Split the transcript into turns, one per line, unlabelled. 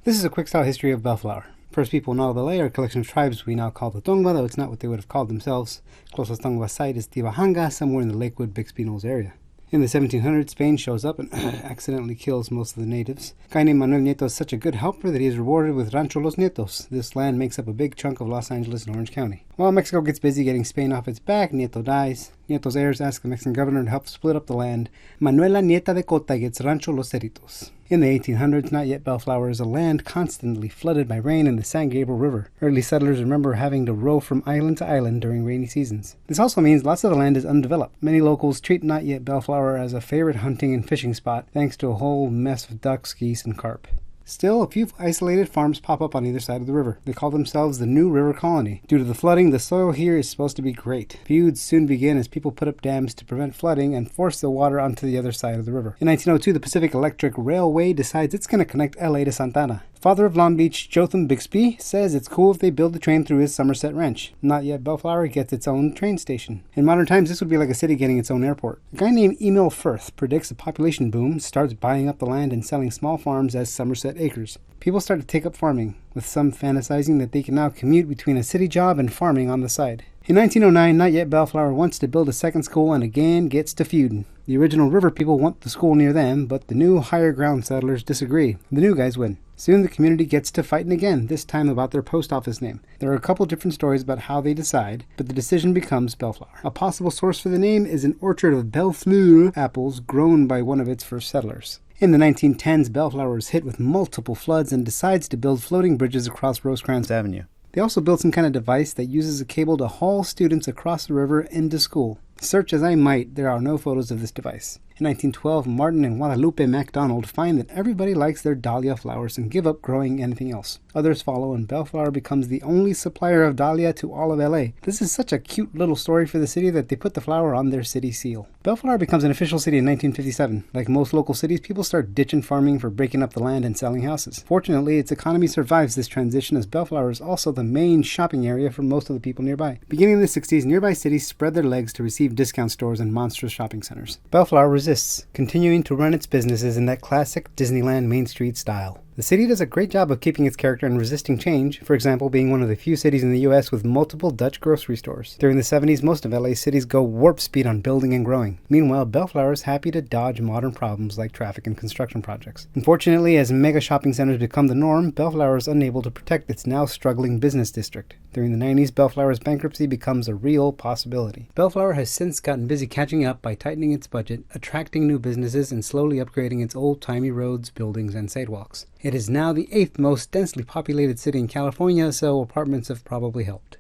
This is a quick-style history of Bellflower. First people in all of LA are a collection of tribes we now call the Tongva, though it's not what they would have called themselves. Closest Tongva site is Tibahanga, somewhere in the Lakewood-Bixby Knolls area. In the 1700s, Spain shows up and accidentally kills most of the natives. A guy named Manuel Nieto is such a good helper that he is rewarded with Rancho Los Nietos. This land makes up a big chunk of Los Angeles and Orange County. While Mexico gets busy getting Spain off its back, Nieto dies. Nieto's heirs ask the Mexican governor to help split up the land. Manuela Nieta de Cota gets Rancho Los Cerritos. In the 1800s, not yet Bellflower, is a land constantly flooded by rain in the San Gabriel River. Early settlers remember having to row from island to island during rainy seasons. This also means lots of the land is undeveloped. Many locals treat not yet Bellflower as a favorite hunting and fishing spot, thanks to a whole mess of ducks, geese, and carp. Still, a few isolated farms pop up on either side of the river. They call themselves the New River Colony. Due to the flooding, the soil here is supposed to be great. Feuds soon begin as people put up dams to prevent flooding and force the water onto the other side of the river. In 1902, the Pacific Electric Railway decides it's going to connect LA to Santana. Father of Long Beach, Jotham Bixby, says it's cool if they build the train through his Somerset Ranch. Not yet Bellflower gets its own train station. In modern times, this would be like a city getting its own airport. A guy named Emil Firth predicts a population boom, starts buying up the land and selling small farms as Somerset Acres. People start to take up farming, with some fantasizing that they can now commute between a city job and farming on the side. In 1909, not yet Bellflower wants to build a second school and again gets to feuding. The original river people want the school near them, but the new higher ground settlers disagree. The new guys win. Soon the community gets to fighting again, this time about their post office name. There are a couple different stories about how they decide, but the decision becomes Bellflower. A possible source for the name is an orchard of Bellflower apples grown by one of its first settlers. In the 1910s, Bellflower is hit with multiple floods and decides to build floating bridges across Rosecrans Avenue. They also built some kind of device that uses a cable to haul students across the river into school. Search as I might, there are no photos of this device. In 1912, Martin and Guadalupe MacDonald find that everybody likes their dahlia flowers and give up growing anything else. Others follow, and Bellflower becomes the only supplier of dahlia to all of LA. This is such a cute little story for the city that they put the flower on their city seal. Bellflower becomes an official city in 1957. Like most local cities, people start ditching farming for breaking up the land and selling houses. Fortunately, its economy survives this transition, as Bellflower is also the main shopping area for most of the people nearby. Beginning in the 60s, nearby cities spread their legs to receive discount stores and monstrous shopping centers. Bellflower resists, continuing to run its businesses in that classic Disneyland Main Street style. The city does a great job of keeping its character and resisting change, for example, being one of the few cities in the US with multiple Dutch grocery stores. During the 70s, most of LA's cities go warp speed on building and growing. Meanwhile, Bellflower is happy to dodge modern problems like traffic and construction projects. Unfortunately, as mega shopping centers become the norm, Bellflower is unable to protect its now struggling business district. During the 90s, Bellflower's bankruptcy becomes a real possibility. Bellflower has since gotten busy catching up by tightening its budget, attracting new businesses, and slowly upgrading its old-timey roads, buildings, and sidewalks. It is now the 8th most densely populated city in California, so apartments have probably helped.